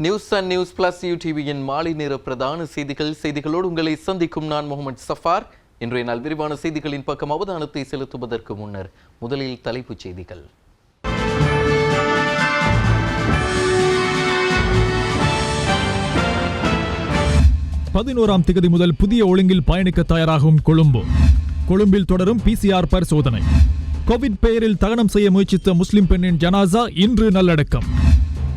News and news plus யூடிவியின் மாலை நேர பிரதான செய்திகளோடு உங்களை சந்திக்கும் நான் முகமது சஃபார். இன்றைய நாள் விரிவான செய்திகளின் பக்கம் அவதானத்தை செலுத்துவதற்கு முன்னர் முதலில் தலைப்புச் செய்திகள். பதினோராம் திகதி முதல் புதிய ஒழுங்கில் பயணிக்க தயாராகும் கொழும்பில் தொடரும் PCR பரிசோதனை. கோவிட் பெயரில் தகனம் செய்ய முயற்சித்த முஸ்லிம் பெண்ணின் ஜனாசா இன்று நல்லடக்கம்.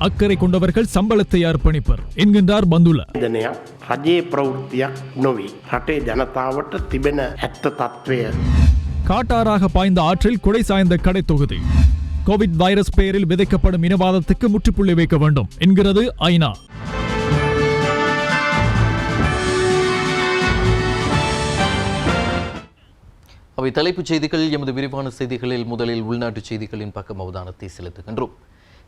அக்கறை கொண்டவர்கள் சம்பளத்தை அர்ப்பணிப்பர் என்கின்றார் பந்துல. காட்டாராக பாய்ந்த ஆற்றில் குடை சாய்ந்த கடை தொகுதி. கோவிட் வைரஸ் பெயரில் விதைக்கப்படும் இனவாதத்துக்கு முற்றுப்புள்ளி வைக்க வேண்டும் என்கிறது ஐநா. அவை தலைப்புச் செய்திகள். எமது விரிவான செய்திகளில் முதலில் உள்நாட்டுச் செய்திகளின் பக்கம் அவதானத்தை செலுத்துகின்றோம்.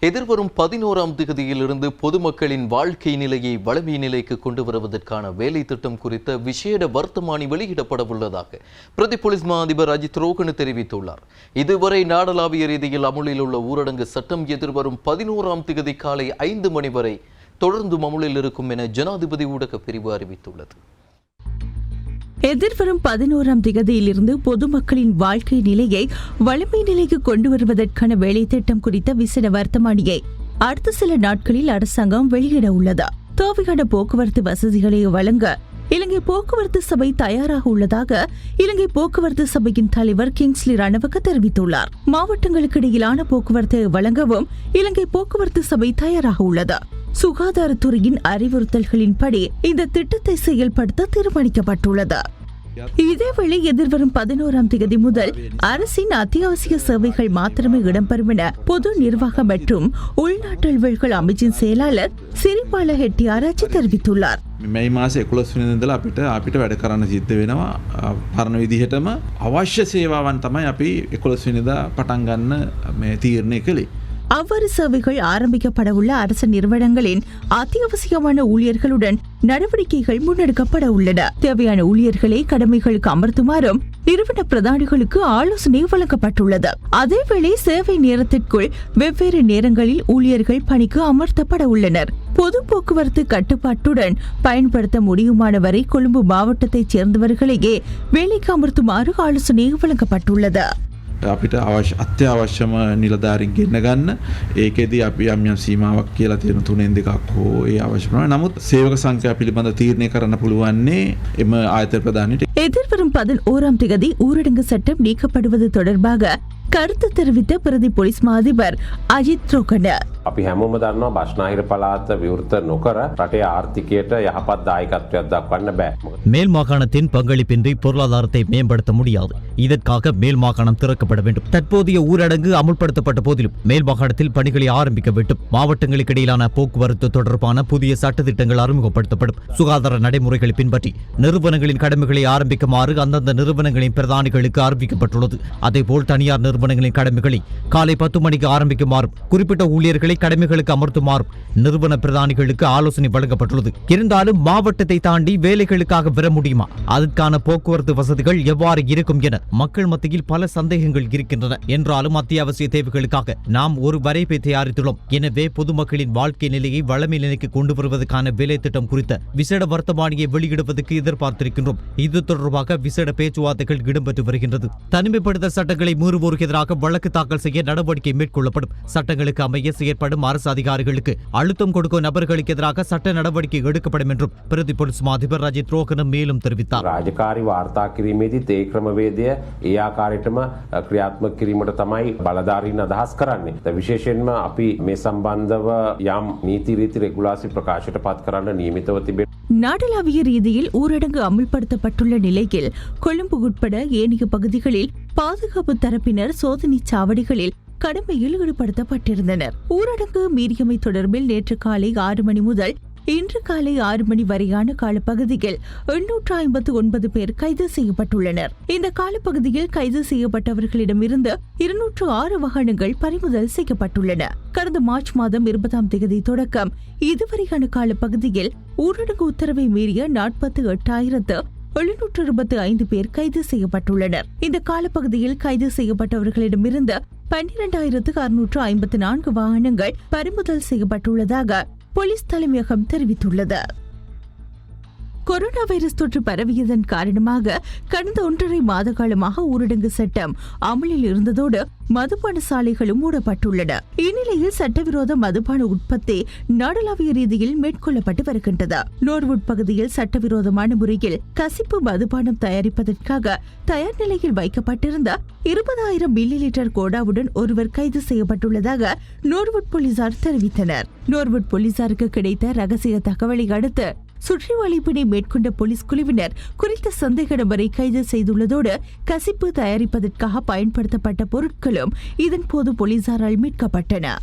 எதிர்வரும் 11ஆம் திகதியிலிருந்து பொதுமக்களின் வாழ்க்கை நிலையை வளமை நிலைக்கு கொண்டு வருவதற்கான வேலை திட்டம் குறித்த விசேட வர்த்தமானி வெளியிடப்பட உள்ளதாக பிரதி போலீஸ் மா அதிபர் அஜித் ரோகன் தெரிவித்துள்ளார். இதுவரை நாடளாவிய ரீதியில் அமுலில் உள்ள ஊரடங்கு சட்டம் எதிர்வரும் 11ஆம் திகதி காலை 5 மணி வரை தொடர்ந்து அமுலில் இருக்கும் என ஜனாதிபதி ஊடக பிரிவு அறிவித்துள்ளது. எதிர்வரும் 11ஆம் திகதியிலிருந்து பொதுமக்களின் வாழ்க்கை நிலையை வளமை நிலைக்கு கொண்டு வருவதற்கான வேலை திட்டம் குறித்த விசேட வர்த்தமானியை அடுத்த சில நாட்களில் அரசாங்கம் வெளியிட உள்ளது. தேவையான போக்குவரத்து வசதிகளை வழங்க இலங்கை போக்குவரத்து சபை தயாராக உள்ளதாக இலங்கை போக்குவரத்து சபையின் தலைவர் கிங்ஸ்லி ரணவக்க தெரிவித்துள்ளார். மாவட்டங்களுக்கு இடையிலான போக்குவரத்தை வழங்கவும் இலங்கை போக்குவரத்து சபை தயாராக உள்ளது. சுகாதாரத்துறையின் அறிவுறுத்தல்களின்படி இந்த திட்டத்தை செயல்படுத்த தீர்மானிக்கப்பட்டுள்ளது. இதேவேளை எதிர்வரும் 11ஆம் திகதி முதல் அரசின் அத்தியாவசிய சேவைகள் மாத்திரமே இடம்பெறும் என பொது நிர்வாக மற்றும் உள்நாட்டல்வல்கள் அமைச்சின் செயலாளர் சிறிபால හෙට්ටිආරච්චි தெரிவித்துள்ளார். මේ මාසේ 11 වෙනිදා ඉඳලා අපිට වැඩ කරන්න සිද්ධ වෙනවා. පරණ විදිහටම අවශ්‍ය සේවාවන් තමයි අපි 11 වෙනිදා පටන් ගන්න මේ තීරණය කළේ. அவ்வாறு சேவைகள் ஆரம்பிக்கப்பட உள்ள அரசு நிறுவனங்களின் அத்தியாவசியமான ஊழியர்களுடன் நடவடிக்கைகள் முன்னெடுக்கப்பட உள்ளன. தேவையான ஊழியர்களை கடமைகளுக்கு அமர்த்துமாறும் நிறுவன பிரதானிகளுக்கு ஆலோசனை வழங்கப்பட்டுள்ளது. அதேவேளை சேவை நேரத்திற்குள் வெவ்வேறு நேரங்களில் ஊழியர்கள் பணிக்கு அமர்த்தப்பட உள்ளனர். பொது போக்குவரத்து கட்டுப்பாட்டுடன் பயன்படுத்த முடியுமான வரை கொழும்பு மாவட்டத்தைச் சேர்ந்தவர்களையே வேலைக்கு அமர்த்துமாறு ஆலோசனை வழங்கப்பட்டுள்ளது. අපිට අත්‍යවශ්‍යම නිලධාරීන් ගෙන්න ගන්න ඒකෙදී අපි යම් සීමාවක් කියලා තියෙන 3-2ක් හෝ ඒ අවශ්‍ය ප්‍රමාණය. නමුත් සේවක සංඛ්‍යා පිළිබඳ තීරණය කරන්න පුළුවන්නේ එම ආයතන ප්‍රධානීට. எதிர்வரும் 11ஆம் திகதி ஊரடங்கு சட்டம் நீக்கப்படுவது தொடர்பாக கருத்து தெரிவித்த பிரதி போலீஸ் மா அதிபர் அஜித் ரோகன். අපි හැමෝම දන්නවා බස්නාහිර පළාත විවෘත නොකර රටේ ආර්ථිකයට යහපත් දායකත්වයක් දක්වන්න බෑ. மேல் மாகாணத்தின் பங்களிப்பின்றி பொருளாதாரத்தை மேம்படுத்த முடியாது. இதற்காக மேல் மாகாணம் திறக்கப்பட வேண்டும். தற்போதைய ஊரடங்கு அமுல்படுத்தப்பட்ட போதிலும் மேல் மாகாணத்தில் பணிகளை ஆரம்பிக்க வேண்டும். மாவட்டங்களுக்கு இடையிலான போக்குவரத்து தொடர்பான புதிய சட்டத்திட்டங்கள் அறிமுகப்படுத்தப்படும். சுகாதார நடைமுறைகளை பின்பற்றி நிறுவனங்களின் கடமைகளை ஆரம்பிக்குமாறு அந்தந்த நிறுவனங்களின் பிரதானிகளுக்கு அறிவிக்கப்பட்டுள்ளது. அதேபோல் தனியார் நிறுவனங்களின் கடமைகளை காலை 10 மணிக்கு ஆரம்பிக்குமாறும் குறிப்பிட்ட ஊழியர்களை கடமைகளுக்கு அமர்த்துமாறும் நிறுவன பிரதானிகளுக்கு ஆலோசனை வழங்கப்பட்டுள்ளது. இருந்தாலும் மாவட்டத்தை தாண்டி வேலைகளுக்காக வர முடியுமா? அதற்கான போக்குவரத்து வசதிகள் எவ்வாறு இருக்கும் என மக்கள் மத்தியில் பல சந்தேகங்கள் இருக்கின்றன. என்றாலும் அத்தியாவசிய தேவைகளுக்காக நாம் ஒரு வரைபை தயாரித்துள்ளோம். எனவே பொதுமக்களின் வாழ்க்கை நிலையை வளமை நிலைக்கு கொண்டு வருவதற்கான வேலை திட்டம் குறித்த விசேட வர்த்தமானியை வெளியிடுவதற்கு எதிர்பார்த்திருக்கின்றோம். இது தொடர்பாக விசேட பேச்சுவார்த்தைகள் இடம்பெற்று வருகின்றது. தனிமைப்படுத்தல் சட்டங்களை மீறுவோருக்கு எதிராக வழக்கு தாக்கல் செய்ய நடவடிக்கை மேற்கொள்ளப்படும். சட்டங்களுக்கு அமைய செயற்படும் அரசு அதிகாரிகளுக்கு அழுத்தம் கொடுக்கும் நபர்களுக்கு எதிராக சட்ட நடவடிக்கை எடுக்கப்படும் என்றும் பிரதி போலீஸ் மா அதிபர் அஜித் ரோகன் மேலும் தெரிவித்தார். රාජකාරී වාර්තා කිරීමේදී ඒ ක්‍රමවේදය ඒ ආකාරයටම ක්‍රියාත්මක කිරීමට තමයි බලධාරීන් අදහස් කරන්නේ. විශේෂයෙන්ම අපි මේ සම්බන්ධව යම් නීති රීති රෙගුලාසි ප්‍රකාශයට පත් කරන්න නියමිතව තිබෙනවා. நாடளாவிய ரீதியில் ஊரடங்கு அமுல்படுத்தப்பட்டுள்ள நிலையில் கொழும்பு உட்பட ஏனைய பகுதிகளில் பாதுகாப்பு தரப்பினர் சோதனை சாவடிகளில் கடமையில் ஈடுபடுத்தப்பட்டிருந்தனர். ஊரடங்கு மீறியமை தொடர்பில் நேற்று காலை 6 மணி முதல் இன்று காலை 6 மணி வரையான காலப்பகுதியில் 859 பேர் கைது செய்யப்பட்டுள்ளனர். இந்த காலப்பகுதியில் கைது செய்யப்பட்டவர்களிடமிருந்து 206 வாகனங்கள் பறிமுதல் செய்யப்பட்டுள்ளன. கடந்த மார்ச் மாதம் 20ஆம் தேதி தொடக்கம் இதுவரையான காலப்பகுதியில் ஊரடங்கு உத்தரவை மீறிய 48,725 பேர் கைது செய்யப்பட்டுள்ளனர். இந்த காலப்பகுதியில் கைது செய்யப்பட்டவர்களிடமிருந்து 12,654 வாகனங்கள் பறிமுதல் செய்யப்பட்டுள்ளதாக போலீஸ் தலைமையகம் தெரிவித்துள்ளது. கொரோனா வைரஸ் தொற்று பரவியதன் காரணமாக கடந்த 1.5 மாத காலமாக ஊரடங்கு சட்டம் அமலில் இருந்ததோடு மதுபான சாலைகளும் மூடப்பட்டுள்ளன. இந்நிலையில் சட்டவிரோத மதுபான உற்பத்தி நாடளாவிய ரீதியில் மேற்கொள்ளப்பட்டு வருகின்றது. நோர்வுட் பகுதியில் சட்டவிரோதமான முறையில் கசிப்பு மதுபானம் தயாரிப்பதற்காக தயார் நிலையில் வைக்கப்பட்டிருந்த 20,000 மில்லி லிட்டர் கோடாவுடன் ஒருவர் கைது செய்யப்பட்டுள்ளதாக நோர்வுட் போலீசார் தெரிவித்தனர். நோர்வுட் போலீசாருக்கு கிடைத்த ரகசிய தகவலை அடுத்து சுற்றிவளைப்பினை மேற்கொண்ட போலீஸ் குழுவினர் குறித்த சந்தேக நபரை கைது செய்துள்ளதோடு கசிப்பு தயாரிப்பதற்காக பயன்படுத்தப்பட்ட பொருட்களும் இதன்போது போலீசாரால் மீட்கப்பட்டன.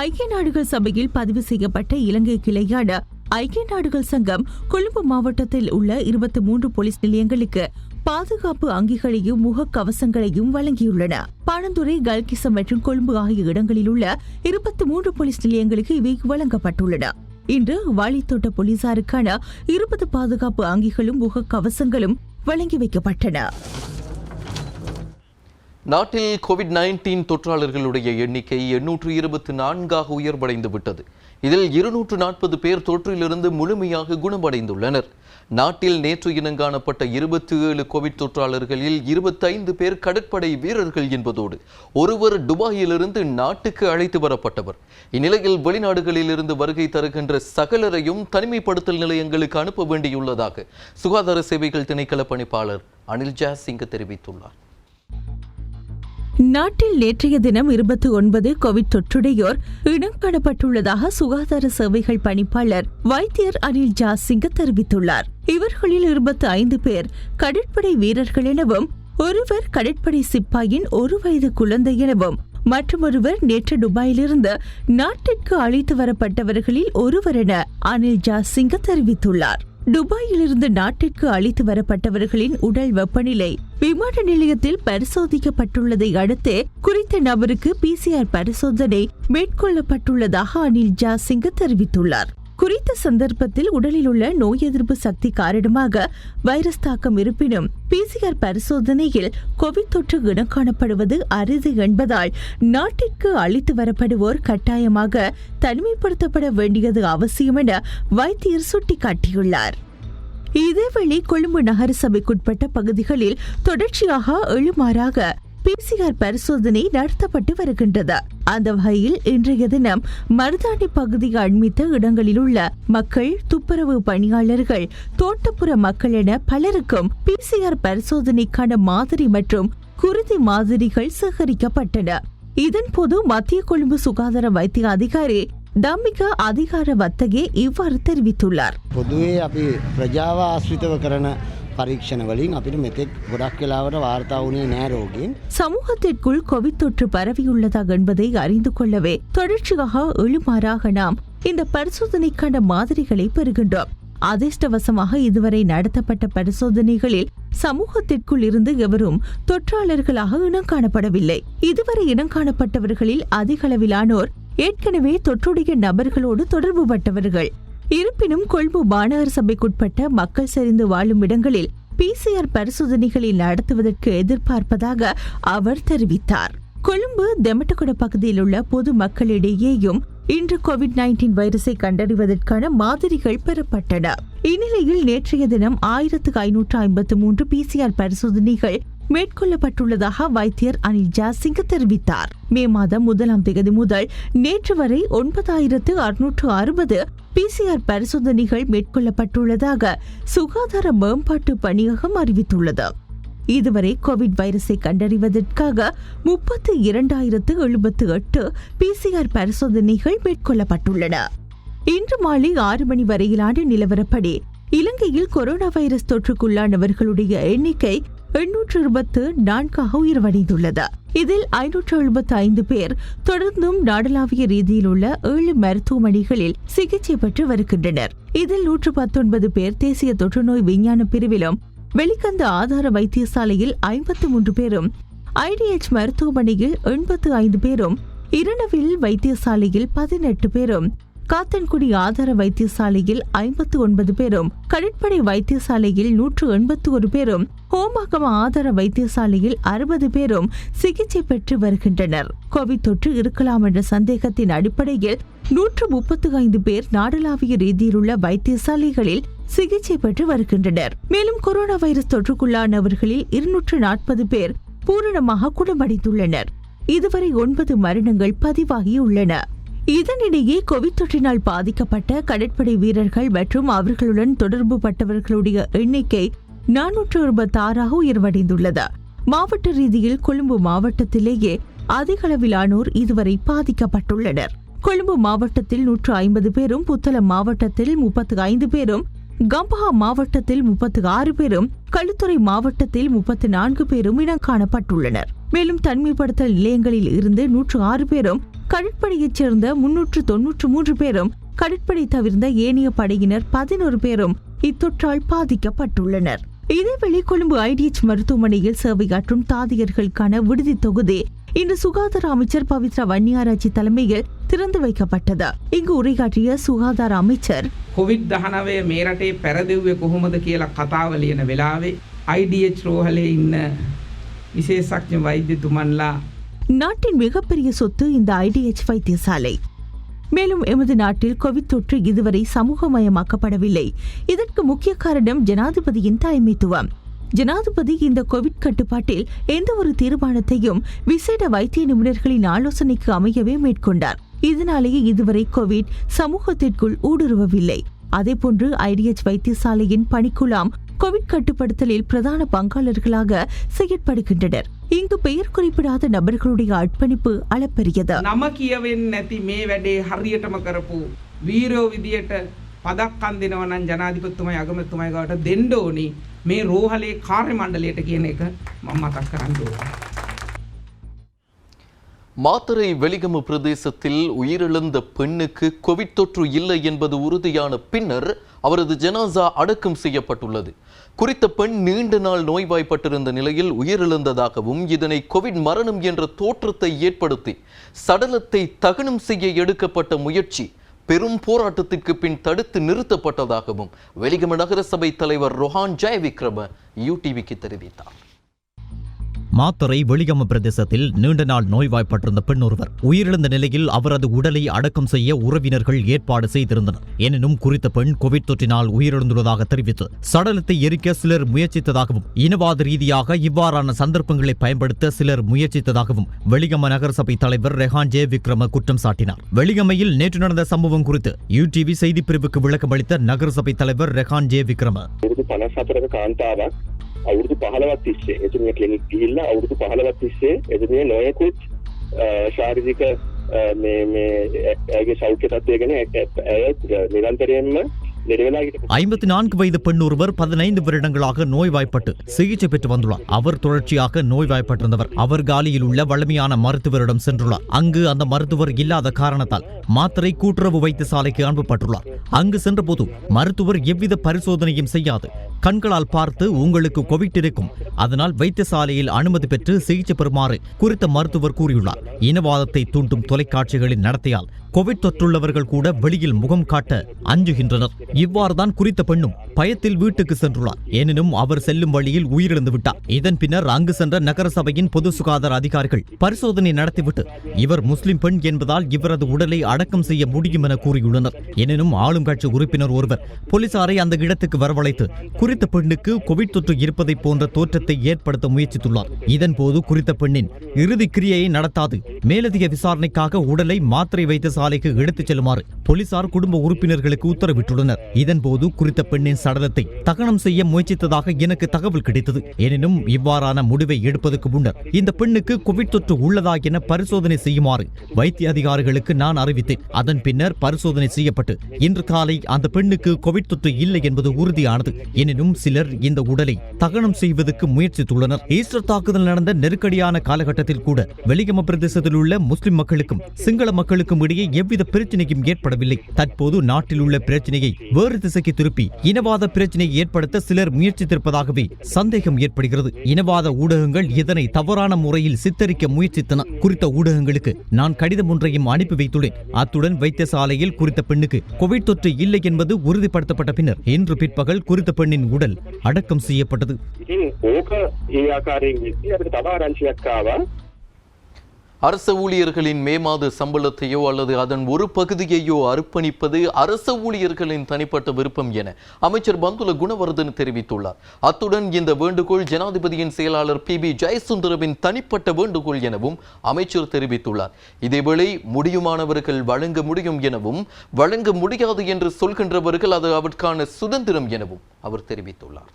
ஐக்கிய நாடுகள் சபையில் பதிவு செய்யப்பட்ட இலங்கை கிளையான ஐக்கிய நாடுகள் சங்கம் கொழும்பு மாவட்டத்தில் உள்ள 23 போலீஸ் நிலையங்களுக்கு பாதுகாப்பு அங்கிகளையும் முகக்கவசங்களையும் வழங்கியுள்ளன. பாணந்துறை, கல்கிசம் மற்றும் கொழும்பு ஆகிய இடங்களில் உள்ள 23 போலீஸ் நிலையங்களுக்கு இவை வழங்கப்பட்டுள்ளன. இன்று வாளித்தோட்ட போலீசாருக்கான 20 பாதுகாப்பு அங்கிகளும் முகக்கவசங்களும் வழங்கி வைக்கப்பட்டன. நாட்டில் கோவிட்-19 தொற்றாளர்களுடைய எண்ணிக்கை 824ஆக உயர்வடைந்து விட்டது. இதில் 240 பேர் தொற்றிலிருந்து முழுமையாக குணமடைந்துள்ளனர். நாட்டில் நேற்று இனங்காணப்பட்ட 27 கோவிட் தொற்றாளர்களில் 25 பேர் கடற்படை வீரர்கள் என்பதோடு ஒருவர் துபாயிலிருந்து நாட்டுக்கு அழைத்து வரப்பட்டவர். இந்நிலையில் வெளிநாடுகளிலிருந்து வருகை தருகின்ற சகலரையும் தனிமைப்படுத்தல் நிலையங்களுக்கு அனுப்ப வேண்டியுள்ளதாக சுகாதார சேவைகள் திணைக்கள பணிப்பாளர் அனில் ஜாசிங்க தெரிவித்துள்ளார். நாட்டில் நேற்றைய தினம் 29 கோவிட் தொற்றுடையோர் இனம் காணப்பட்டுள்ளதாக சுகாதார சேவைகள் பணிப்பாளர் வைத்தியர் அனில் ஜாசிங்க தெரிவித்துள்ளார். இவர்களில் 25 பேர் கடற்படை வீரர்கள் எனவும் ஒருவர் கடற்படை சிப்பாயின் 1 வயது குழந்தை எனவும் மற்றொருவர் நேற்று துபாயிலிருந்து நாட்டிற்கு அழைத்து வரப்பட்டவர்களில் ஒருவர் என அனில் ஜாசிங்க தெரிவித்துள்ளார். துபாயிலிருந்து நாட்டிற்கு அழைத்து வரப்பட்டவர்களின் உடல் வெப்பநிலை விமான நிலையத்தில் பரிசோதிக்கப்பட்டுள்ளதை அடுத்து குறித்த நபருக்கு PCR பரிசோதனை மேற்கொள்ளப்பட்டுள்ளதாக அனில் ஜாசிங்க தெரிவித்துள்ளார். குறித்த சந்தர்ப்பத்தில் உடலில் உள்ள நோய் எதிர்ப்பு சக்தி காரணமாக வைரஸ் தாக்கம் இருப்பினும் PCR பரிசோதனையில் கோவிட் தொற்று இனம் காணப்படுவது அரிது என்பதால் நாட்டிற்கு அழைத்து வரப்படுவோர் கட்டாயமாக தனிமைப்படுத்தப்பட வேண்டியது அவசியம் என வைத்தியர் சுட்டிக்காட்டியுள்ளார். இதேவேளை கொழும்பு நகர சபைக்குட்பட்ட பகுதிகளில் தொடர்ச்சியாக 7 மாறாக PCR பரிசோதனை நடத்தப்பட்டு வருகின்றது. அந்த வகையில் இன்றைய தினம் மருதாணி பகுதியை அண்மித்த இடங்களில் உள்ள மக்கள், துப்புரவு பணியாளர்கள், தோட்டப்புற மக்கள் என பலருக்கும் PCR பரிசோதனைக்கான மாதிரி மற்றும் குருதி மாதிரிகள் சேகரிக்கப்பட்டன. இதன்போது மத்திய கொழும்பு சுகாதார வைத்திய அதிகாரி தம்பிக அதிகார வத்தகே இவ்வாறு தெரிவித்துள்ளார். பொதுவே අපි ප්‍රජාව ආශ්‍රිතව කරන පරීක්ෂණ වලින් අපිට මෙතෙක් ගොඩක් වෙලාවට වාර්තා වුණේ නැහැ ரோகின். சமூகத்திற்குள் கோவிட் தொற்று பரவியுள்ளதா என்பதை அறிந்து கொள்ளவே தொடர்ச்சியாக 7 மாறாக நாம் இந்த பரிசோதனைக்கான மாதிரிகளை பெறுகின்றோம். அதிர்ஷ்டவசமாக இதுவரை நடத்தப்பட்ட பரிசோதனைகளில் சமூகத்திற்குள் இருந்து எவரும் தொற்றாளர்களாக இனம் காணப்படவில்லை. இதுவரை இனம் காணப்பட்டவர்களில் அதிக அளவிலானோர் ஏற்கனவே தொற்றுடைய நபர்களோடு தொடர்பு பட்டவர்கள். இருப்பினும் கொழும்பு மாநகர சபைக்குட்பட்ட மக்கள் செறிந்து வாழும் இடங்களில் PCR பரிசோதனைகளை நடத்துவதற்கு எதிர்பார்ப்பதாக அவர் தெரிவித்தார். கொழும்பு தெமட்டகொட பகுதியில் உள்ள பொது மக்களிடையேயும் இன்று கோவிட்-19 வைரஸை கண்டறிவதற்கான மாதிரிகள் பெறப்பட்டன. இந்நிலையில் நேற்றைய தினம் 1553 PCR பரிசோதனைகள் மேற்கொள்ளப்பட்டுள்ளதாக வைத்தியர் அனில் ஜாசிங்க தெரிவித்தார். மே மாதம் 1ஆம் தேதி முதல் நேற்று வரை 9660 PCR பரிசோதனைகள் மேற்கொள்ளப்பட்டுள்ளதாக சுகாதார மேம்பாட்டு பணியகம் அறிவித்துள்ளது. இதுவரை கோவிட் வைரஸை கண்டறிவதற்காக 32,078 PCR பரிசோதனைகள் மேற்கொள்ளப்பட்டுள்ளன. இன்று மாலை 6 மணி வரையிலான நிலவரப்படி இலங்கையில் கொரோனா வைரஸ் தொற்றுக்குள்ளானவர்களுடைய எண்ணிக்கை 824ஆக உயர்வடைந்துள்ளது. இதில் 575 பேர் தொடர்ந்தும் நாடளாவிய ரீதியில் உள்ள 7 மருத்துவமனைகளில் சிகிச்சை பெற்று வருகின்றனர். இதில் 119 பேர் தேசிய தொற்றுநோய் விஞ்ஞான பிரிவிலும், வெளிக்கந்த ஆதார வைத்தியசாலையில் 53 பேரும், IDH மருத்துவமனையில் 85 பேரும், இரண்டவில் வைத்தியசாலையில் 18 பேரும், காத்தன்குடி ஆதார வைத்தியசாலையில் 59 பேரும், கடற்படை வைத்தியசாலையில் 181 பேரும், ஹோமாகம ஆதார வைத்தியசாலையில் 60 பேரும் சிகிச்சை பெற்று வருகின்றனர். கோவிட் தொற்று இருக்கலாம் என்ற சந்தேகத்தின் அடிப்படையில் 135 பேர் நாடளாவிய ரீதியிலுள்ள வைத்தியசாலைகளில் சிகிச்சை பெற்று வருகின்றனர். மேலும் கொரோனா வைரஸ் தொற்றுக்குள்ளானவர்களில் 240 பேர் பூரணமாக குணமடைந்துள்ளனர். இதுவரை 9 மரணங்கள் பதிவாகியுள்ளன. இதனிடையே கோவிட் தொற்றினால் பாதிக்கப்பட்ட கடற்படை வீரர்கள் மற்றும் அவர்களுடன் தொடர்பு பட்டவர்களுடைய எண்ணிக்கை 426 உயர்வடைந்துள்ளது. மாவட்ட ரீதியில் கொழும்பு மாவட்டத்திலேயே அதிக அளவிலானோர் இதுவரை பாதிக்கப்பட்டுள்ளனர். கொழும்பு மாவட்டத்தில் 150 பேரும், புத்தளம் மாவட்டத்தில் 35 பேரும், கம்பஹா மாவட்டத்தில் 36 பேரும், களுத்துறை மாவட்டத்தில் 34 பேரும் இனம் காணப்பட்டுள்ளனர். மேலும் தனிமைப்படுத்தல் நிலையங்களில் இருந்து 106 பேரும், கடற்படையைச் சேர்ந்த 393 பேரும், கடற்படை தவிர்ந்த ஏனைய படையினர் 11 பேரும் இத்தொற்றால் பாதிக்கப்பட்டுள்ளனர். இதேவேளை கொழும்பு IDH மருத்துவமனையில் சேவையாற்றும் தாதியர்களுக்கான விடுதி தொகுதி இன்று சுகாதார அமைச்சர் பவித்ரா வன்னியாராச்சி தலைமையில் திறந்து வைக்கப்பட்டது. இங்கு உரையாற்றிய சுகாதார அமைச்சர், COVID-19 මේ රටේ පැරදෙව්වේ කොහොමද කියලා කතාව ලියන වෙලාවේ IDH රෝහලේ ඉන්න විශේෂඥ வைத்தியතුමන්ලා நாட்டின் மிகப்பெரிய சொத்து இந்த IDH வைத்தியசாலை. மேலும் எமது நாட்டில் கோவிட் தொற்று இதுவரை சமூகமயமாக்கப்படவில்லை. இதற்கு முக்கிய காரணம் ஜனாதிபதியின் தலைமைத்துவம். ஜனாதிபதி இந்த கோவிட் கட்டுப்பாட்டில் எந்த ஒரு தீர்மானத்தையும் விசேட வைத்திய நிபுணர்களின் ஆலோசனைக்கு அமையவே மேற்கொண்டார். இதனாலேயே இதுவரை கோவிட் சமூகத்திற்குள் ஊடுருவவில்லை. அதேபோன்று IDH வைத்தியசாலையின் பணிக்குழாம் கோவிட் கட்டுப்படுத்தலில் பிரதான பங்காளர்களாக செயற்படுகின்றனர். இங்கு பெயர் குறிப்பிடாத நபர்களுடைய அர்ப்பணிப்பு அளப்பரியது. නම කියවෙන්නේ නැති මේ වැඩේ හරියටම කරපු වීරයෝ විදියට පදක් අන්දිනවා නම් ජනාධිපතිතුමයි අගමැතිතුමයි ගාවට දෙන්න ඕනි මේ රෝහලේ කාර්ය මණ්ඩලයට කියන එක මම මතක් කරන්න ඕනේ. மாத்தறை வெலிகம பிரதேசத்தில் உயிரிழந்த பெண்ணுக்கு கோவிட் தொற்று இல்லை என்பது உறுதியான பின்னர் அவரது ஜனாசா அடக்கம் செய்யப்பட்டுள்ளது. குறித்த பெண் நீண்ட நாள் நோய்வாய்ப்பட்டிருந்த நிலையில் உயிரிழந்ததாகவும் இதனை கோவிட் மரணம் என்ற தோற்றத்தை ஏற்படுத்தி சடலத்தை தகனம் செய்ய எடுக்கப்பட்ட முயற்சி பெரும் போராட்டத்திற்கு பின் தடுத்து நிறுத்தப்பட்டதாகவும் வெலிகம நகரசபை தலைவர் ரொஹான் ஜெயவிக்ரம UTVக்கு தெரிவித்தார். மாத்தறை வெலிகம பிரதேசத்தில் நீண்ட நாள் நோய்வாய்ப்பட்டிருந்த பெண் ஒருவர் உயிரிழந்த நிலையில் அவரது உடலை அடக்கம் செய்ய உறவினர்கள் ஏற்பாடு செய்திருந்தனர். எனினும் குறித்த பெண் கோவிட் தொற்றினால் உயிரிழந்துள்ளதாக தெரிவித்து சடலத்தை எரிக்க சிலர் முயற்சித்ததாகவும் இனவாத ரீதியாக இவ்வாறான சந்தர்ப்பங்களை பயன்படுத்த சிலர் முயற்சித்ததாகவும் வெலிகம நகரசபை தலைவர் ரெஹான் ஜெயவிக்ரம குற்றம் சாட்டினார். வெலிகமையில் நேற்று நடந்த சம்பவம் குறித்து UTV செய்திப்பிரிவுக்கு விளக்கம் அளித்த நகரசபை தலைவர் ரெஹான் ஜெயவிக்ரම අවුරුදු 15ක් තිස්සේ එතුමිය ක්ලිනික් ගිහිල්ලා අවුරුදු 15ක් තිස්සේ එතුමිය නොයෙකුත් ශාරීරික මේ ඇගේ සෞඛ්‍ය තත්ත්වය ගැන නිරන්තරයෙන්ම 54 வயது பெண் ஒருவர் 15 வருடங்களாக நோய்வாய்ப்பட்டு சிகிச்சை பெற்று வந்துள்ளார். அவர் தொடர்ச்சியாக நோய்வாய்ப்பட்டிருந்தவர். அவர் காலியில் உள்ள வலிமையான மருத்துவரிடம் சென்றுள்ளார். அங்கு அந்த மருத்துவர் இல்லாத காரணத்தால் மாத்தறை கூட்டுறவு வைத்தியசாலைக்கு அனுப்பப்பட்டுள்ளார். அங்கு சென்றபோது மருத்துவர் எவ்வித பரிசோதனையும் செய்யாது கண்களால் பார்த்து உங்களுக்கு கோவிட் இருக்கும், அதனால் வைத்தியசாலையில் அனுமதி பெற்று சிகிச்சை பெறுமாறு குறித்த மருத்துவர் கூறியுள்ளார். இனவாதத்தை தூண்டும் தொலைக்காட்சிகளின் நடத்தையால் கோவிட் தொற்றுள்ளவர்கள் கூட வெளியில் முகம் காட்ட அஞ்சுகின்றனர். இவ்வாறுதான் குறித்த பெண்ணும் பயத்தில் வீட்டுக்கு சென்றுள்ளார். எனினும் அவர் செல்லும் வழியில் உயிரிழந்து விட்டார். இதன் பின்னர் அங்கு சென்ற நகரசபையின் பொது சுகாதார அதிகாரிகள் பரிசோதனை நடத்திவிட்டு இவர் முஸ்லிம் பெண் என்பதால் இவரது உடலை அடக்கம் செய்ய முடியும் என கூறியுள்ளனர். எனினும் ஆளும் கட்சி உறுப்பினர் ஒருவர் போலீசாரை அந்த இடத்துக்கு வரவழைத்து குறித்த பெண்ணுக்கு கோவிட் தொற்று இருப்பதை போன்ற தோற்றத்தை ஏற்படுத்த முயற்சித்துள்ளார். இதன்போது குறித்த பெண்ணின் இறுதி கிரியையை நடத்தாது மேலதிக விசாரணைக்காக உடலை மாத்திரை வைத்தியசாலைக்கு எடுத்துச் செல்லுமாறு போலீசார் குடும்ப உறுப்பினர்களுக்கு உத்தரவிட்டுள்ளனர். இதன்போது குறித்த பெண்ணின் சடலத்தை தகனம் செய்ய முயற்சித்ததாக எனக்கு தகவல் கிடைத்தது. எனினும் இவ்வாறான முடிவை எடுப்பதற்கு முன்னர் இந்த பெண்ணுக்கு கோவிட் தொற்று உள்ளதா என பரிசோதனை செய்யுமாறு வைத்திய அதிகாரிகளுக்கு நான் அறிவித்தேன். அதன் பின்னர் பரிசோதனை செய்யப்பட்டு இன்று காலை அந்த பெண்ணுக்கு கோவிட் தொற்று இல்லை என்பது உறுதியானது. எனினும் சிலர் இந்த உடலை தகனம் செய்வதற்கு முயற்சித்துள்ளனர். ஈஸ்டர் தாக்குதல் நடந்த நெருக்கடியான காலகட்டத்தில் கூட வெலிகம பிரதேசத்தில் உள்ள முஸ்லிம் மக்களுக்கும் சிங்கள மக்களுக்கும் இடையே எவ்வித பிரச்சனையும் ஏற்படவில்லை. தற்போது நாட்டில் உள்ள பிரச்சனையை வேறு திசைக்கு திருப்பி இனவாத பிரச்சனையை ஏற்படுத்த சிலர் முயற்சித்திருப்பதாகவே சந்தேகம் ஏற்படுகிறது. இனவாத ஊடகங்கள் இதனை தவறான முறையில் சித்தரிக்க முயற்சித்தன. குறித்த ஊடகங்களுக்கு நான் கடிதம் ஒன்றையும் அனுப்பி வைத்துள்ளேன். அத்துடன் வைத்தியசாலையில் குறித்த பெண்ணுக்கு கோவிட் தொற்று இல்லை என்பது உறுதிப்படுத்தப்பட்ட பின்னர் இன்று பிற்பகல் குறித்த பெண்ணின் உடல் அடக்கம் செய்யப்பட்டது. அரச ஊழியர்களின் மே மாத சம்பளத்தையோ அல்லது அதன் ஒரு பகுதியையோ அர்ப்பணிப்பது அரச ஊழியர்களின் தனிப்பட்ட விருப்பம் என அமைச்சர் பந்துல குணவர்தன தெரிவித்துள்ளார். அத்துடன் இந்த வேண்டுகோள் ஜனாதிபதியின் செயலாளர் PB ஜெயசுந்தரவின் தனிப்பட்ட வேண்டுகோள் எனவும் அமைச்சர் தெரிவித்துள்ளார். இதேவேளை முடியுமானவர்கள் வழங்க முடியும் எனவும் வழங்க முடியாது என்று சொல்கின்றவர்கள் அது அவருக்கான சுதந்திரம் எனவும் அவர் தெரிவித்துள்ளார்.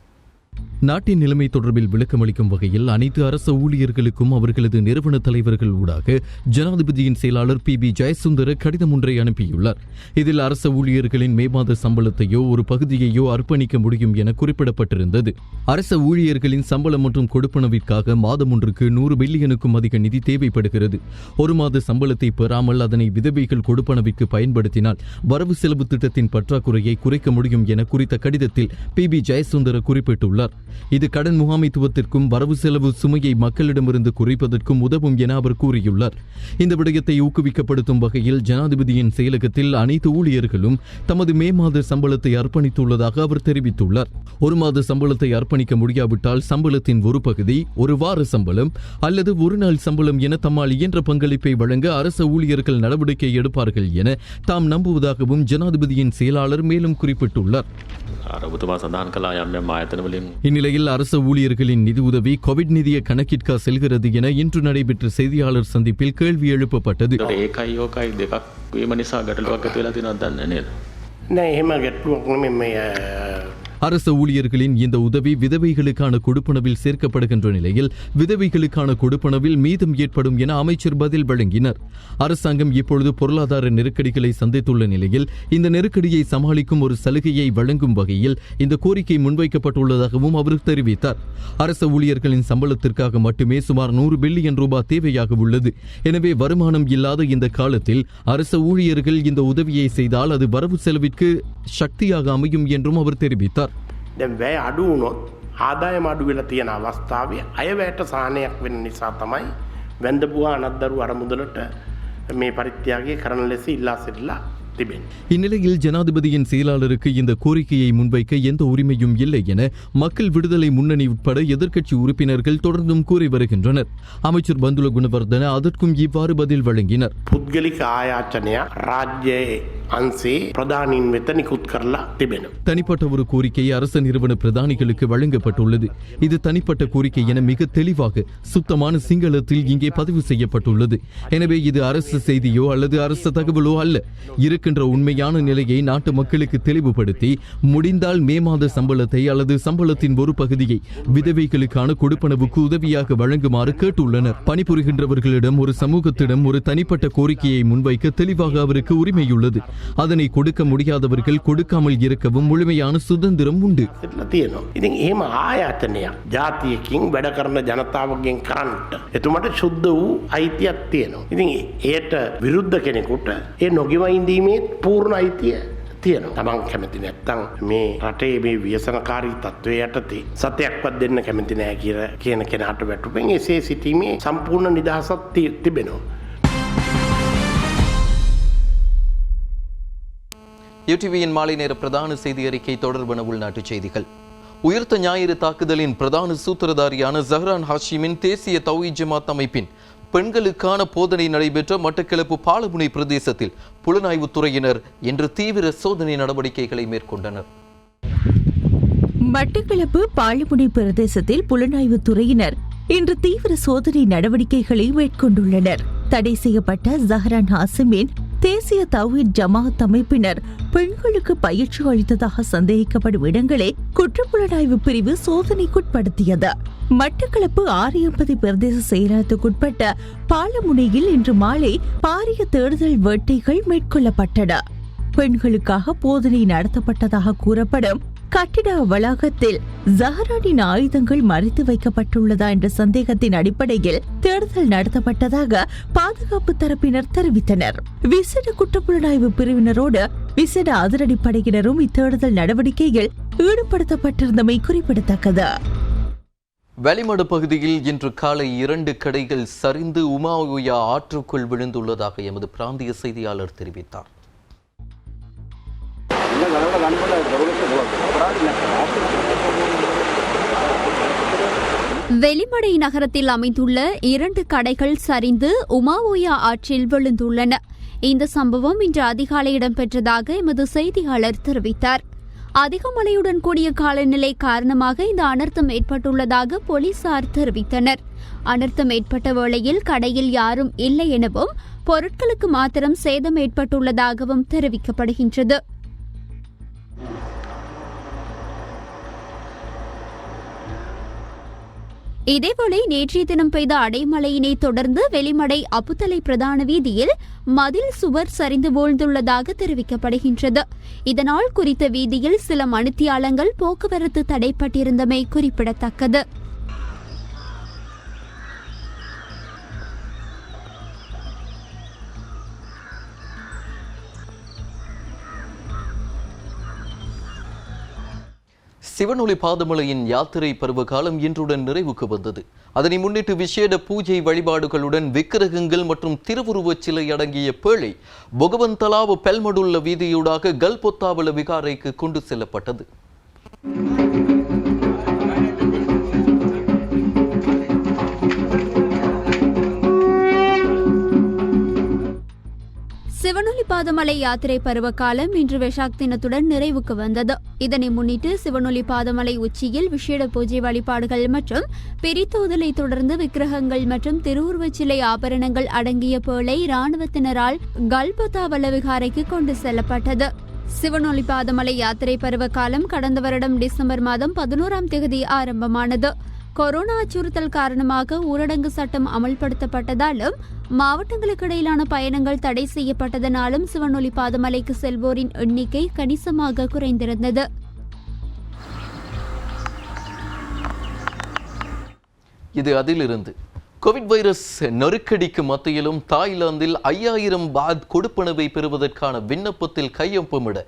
நாட்டின் நிலைமை தொடர்பில் விளக்கமளிக்கும் வகையில் அனைத்து அரசு ஊழியர்களுக்கும் அவர்களது நிறுவன தலைவர்கள் ஊடாக ஜனாதிபதியின் செயலாளர் PB ஜெயசுந்தர கடிதம் ஒன்றை அனுப்பியுள்ளார். இதில் அரசு ஊழியர்களின் மே மாத சம்பளத்தையோ ஒரு பகுதியையோ அர்ப்பணிக்க முடியும் என குறிப்பிடப்பட்டிருந்தது. அரசு ஊழியர்களின் சம்பளம் மற்றும் கொடுப்பனவிற்காக மாதம் ஒன்றுக்கு 100 பில்லியனுக்கும் அதிக நிதி தேவைப்படுகிறது. ஒரு மாத சம்பளத்தை பெறாமல் அதனை விதவைகள் கொடுப்பனவிற்கு பயன்படுத்தினால் வரவு செலவு திட்டத்தின் பற்றாக்குறையை குறைக்க முடியும் என குறித்த கடிதத்தில் PB ஜெயசுந்தர குறிப்பிட்டுள்ளார். இது கடன் முகாமைத்துவத்திற்கும் வரவு செலவு சுமையை மக்களிடமிருந்து குறைப்பதற்கும் உதவும் என அவர் கூறியுள்ளார். இந்த விடயத்தை ஊக்குவிக்கப்படுத்தும் வகையில் ஜனாதிபதியின் செயலகத்தில் அனைத்து ஊழியர்களும் தமது மே மாத சம்பளத்தை அர்ப்பணித்துள்ளதாக அவர் தெரிவித்துள்ளார். ஒரு மாத சம்பளத்தை அர்ப்பணிக்க முடியாவிட்டால் சம்பளத்தின் ஒரு பகுதி, ஒரு வார சம்பளம் அல்லது ஒரு நாள் சம்பளம் என தம்மால் இயன்ற பங்களிப்பை வழங்க அரச ஊழியர்கள் நடவடிக்கை எடுப்பார்கள் என தாம் நம்புவதாகவும் ஜனாதிபதியின் செயலாளர் மேலும் குறிப்பிட்டுள்ளார். இந்நிலையில் அரசு ஊழியர்களின் நிதி உதவி கோவிட் நிதிய கணக்கிற்கா செல்கிறது என இன்று நடைபெற்ற செய்தியாளர் சந்திப்பில் கேள்வி எழுப்பப்பட்டது. அரசு ஊழியர்களின் இந்த உதவி விதவைகளுக்கான கொடுப்பனவில் சேர்க்கப்படுகின்ற நிலையில் விதவைகளுக்கான கொடுப்பனவில் மீதம் ஏற்படும் என அமைச்சர் பதில் வழங்கினார். அரசாங்கம் இப்பொழுது பொருளாதார நெருக்கடிகளை சந்தித்துள்ள நிலையில் இந்த நெருக்கடியை சமாளிக்கும் ஒரு சலுகையை வழங்கும் வகையில் இந்த கோரிக்கை முன்வைக்கப்பட்டுள்ளதாகவும் அவர் தெரிவித்தார். அரசு ஊழியர்களின் சம்பளத்திற்காக மட்டுமே சுமார் 100 பில்லியன் ரூபாய் தேவையாக உள்ளது. எனவே வருமானம் இல்லாத இந்த காலத்தில் அரசு ஊழியர்கள் இந்த உதவியை செய்தால் அது வரவு செலவிற்கு சக்தியாக அமையும் என்றும் அவர் தெரிவித்தார். දැන් වැය අඩු වුණොත් ආදායම අඩු වෙලා තියෙන අවස්ථාවේ අයවැයට සහනයක් වෙන්න නිසා තමයි වැන්දපුවා අනත්දරු අරමුදලට මේ පරිත්‍යාගය කරන ලෙස ඉල්ලා සිටිලා තිබෙන්නේ. இந்நிலையில் ஜனாதிபதியின் செயலாளருக்கு இந்த கோரிக்கையை முன்வைக்க எந்த உரிமையும் இல்லை என மக்கள் விடுதலை முன்னணி உட்பட எதிர்க்கட்சி உறுப்பினர்கள் தொடர்ந்தும் கூறி வருகின்றனர். அமைச்சர் பந்துல குணவர்தன அதற்கும் இவ்வாறு பதில் வழங்கினர். පුද්ගලික ආයාචනය රාජ්‍යයේ අංශේ ප්‍රධානීන් වෙත නිකුත් කරලා තිබෙනවා. தனிப்பட்ட ஒரு கோரிக்கை அரசு நிறுவன பிரதானிகளுக்கு வழங்கப்பட்டுள்ளது. இது தனிப்பட்ட கோரிக்கை என மிக தெளிவாக சுத்தமான சிங்களத்தில் இங்கே பதிவு செய்யப்பட்டுள்ளது. எனவே இது அரசு செய்தியோ அல்லது அரசு தகவலோ அல்ல. இருக்கின்ற உண்மையான நிலையை நாட்டு மக்களுக்கு தெளிவுபடுத்தி முடிந்தால் மே மாத சம்பளத்தை அல்லது சம்பளத்தின் ஒரு பகுதியை விதவைகளுக்கான கொடுப்பனவுக்கு உதவியாக வழங்குமாறு கேட்டுள்ளனர். பணிபுரிகின்றவர்களிடம் ஒரு சமூகத்திடம் ஒரு தனிப்பட்ட கோரிக்கையை முன்வைக்க தெளிவாக அவருக்கு உரிமையுள்ளது. அதனை கொடுக்க முடியாதவர்கள் கொடுக்காமல் இருக்கவும் முழுமையான சுதந்திரம் உண்டு. ඉතින් එහෙම ආයතනයක් ජාතියකින් වැඩ කරන ජනතාවගෙන් කරන්නට එතුමට සුද්ධ වූ අයිතියක් තියෙනවා. ඉතින් ඒට විරුද්ධ කෙනෙකුට ඒ නොගෙව ඉඳීමේ පූර්ණ අයිතිය තියෙනවා. තමන් කැමති නැත්නම් මේ රටේ මේ ව්‍යසනකාරී තත්ත්වය යටතේ සතයක්වත් දෙන්න කැමති නැහැ කියන කෙනාට වැටුපෙන් එසේ සිටීමේ සම්පූර්ණ නිදහසක් තිබෙනවා. யூடிவியின் மாலை நேர பிரதான செய்தி அறிக்கை தொடர்பான உள்நாட்டுச் செய்திகள். உயிர்த்த ஞாயிறு தாக்குதலின் பிரதான சூத்திரதாரியான ஜஹ்ரான் ஹாஷிமின் தேசிய தௌஹீத் ஜமாத் அமைப்பின் பெண்களுக்கான போதனை நடைபெற்ற மட்டக்களப்பு பாலமுனை பிரதேசத்தில் புலனாய்வுத்துறையினர் இன்று தீவிர சோதனை நடவடிக்கைகளை மேற்கொண்டனர். மட்டக்களப்பு பாலமுனை பிரதேசத்தில் புலனாய்வுத்துறையினர் இன்று தீவிர சோதனை நடவடிக்கைகளை மேற்கொண்டுள்ளனர். தடை செய்யப்பட்ட ஜஹ்ரான் ஹாஷிமின் தேசிய தௌஹீத் ஜமாத் அமைப்பினர் பெண்களுக்கு பயிற்சி அளித்ததாக சந்தேகிக்கப்படும் இடங்களை குற்றப்புலனாய்வு பிரிவு சோதனைக்குட்படுத்தியது. மட்டக்களப்பு ஆரியம்பதி பிரதேச செயலகத்துக்குட்பட்ட பாலமுனையில் இன்று மாலை பாரிய தேடுதல் வேட்டைகள் மேற்கொள்ளப்பட்டன. பெண்களுக்காக போதனை நடத்தப்பட்டதாக கூறப்படும் கட்டிட வளாகத்தில் ஜஹரானின் ஆயுதங்கள் மறைத்து வைக்கப்பட்டுள்ளதா என்ற சந்தேகத்தின் அடிப்படையில் தேடுதல் நடத்தப்பட்டதாக பாதுகாப்பு தரப்பினர் தெரிவித்தனர். விசேட குற்றப்புலனாய்வு பிரிவினரோடு விசேட அதிரடிப்படையினரும் இத்தேடுதல் நடவடிக்கையில் ஈடுபடுத்தப்பட்டிருந்தமை குறிப்பிடத்தக்கது. வெளிமடு பகுதியில் இன்று காலை 2 கடைகள் சரிந்து உமாவுயா ஆற்றுக்குள் விழுந்துள்ளதாக எமது பிராந்திய செய்தியாளர் தெரிவித்தார். வெளிமடை நகரத்தில் அமைந்துள்ள 2 கடைகள் சரிந்து உமாவுயா ஆற்றில் விழுந்துள்ளன. இந்த சம்பவம் இன்று அதிகாலை இடம்பெற்றதாக எமது செய்தியாளர் தெரிவித்தார். அதிக மழையுடன் கூடிய காலநிலை காரணமாக இந்த அனர்த்தம் ஏற்பட்டுள்ளதாக போலீசார் தெரிவித்தனர். அனர்த்தம் ஏற்பட்ட வேளையில் கடையில் யாரும் இல்லை எனவும் பொருட்களுக்கு மாத்திரம் சேதம் ஏற்பட்டுள்ளதாகவும் தெரிவிக்கப்படுகின்றது. இதேவேளை நேற்றைய தினம் பெய்த அடைமழையினை தொடர்ந்து வெளிமடை அப்புத்தலை பிரதான வீதியில் மதில் சுவர் சரிந்து வீழ்ந்துள்ளதாக தெரிவிக்கப்படுகின்றது. இதனால் குறித்த வீதியில் சில மணித்தியாலங்கள் போக்குவரத்து தடைப்பட்டிருந்தமை குறிப்பிடத்தக்கது. சிவனொளி பாதமலையின் யாத்திரை பருவகாலம் இன்றுடன் நிறைவுக்கு வந்தது. அதனை முன்னிட்டு விசேட பூஜை வழிபாடுகளுடன் விக்கிரகங்கள் மற்றும் திருவுருவச் சிலை அடங்கிய பேழை பொகவந்தலாவு பெல்மடுள்ள வீதியூடாக கல்பொத்தாவல விகாரைக்கு கொண்டு செல்லப்பட்டது. சிவனொளி பாதமலை யாத்திரை பருவகாலம் இன்று வெசாக் தினத்துடன் நிறைவுக்கு வந்தது. இதனை முன்னிட்டு சிவனொளி பாதமலை உச்சியில் விசேட பூஜை வழிபாடுகள் மற்றும் பிரித்தோதலை தொடர்ந்து விக்கிரகங்கள் மற்றும் திருவுருவச் சிலை ஆபரணங்கள் அடங்கிய பேழை இராணுவத்தினரால் கல்பொத்தாவல விகாரைக்கு கொண்டு செல்லப்பட்டது. சிவனொளி பாதமலை யாத்திரை பருவகாலம் கடந்த வருடம் டிசம்பர் மாதம் 11ஆம் தேதி ஆரம்பமானது. கொரோனா அச்சுறுத்தல் காரணமாக ஊரடங்கு சட்டம் அமல்படுத்தப்பட்டதாலும் மாவட்டங்களுக்கு இடையிலான பயணங்கள் தடை செய்யப்பட்டதனாலும் சிவனொளி பாதமலைக்கு செல்வோரின் எண்ணிக்கை கணிசமாக குறைந்திருந்தது. இது அதிலிருந்து கோவிட் வைரஸ் நெருக்கடிக்கு மத்தியிலும் தாய்லாந்தில் 5000 பாத் கொடுப்பனவை பெறுவதற்கான விண்ணப்பத்தில் கையொப்பமிட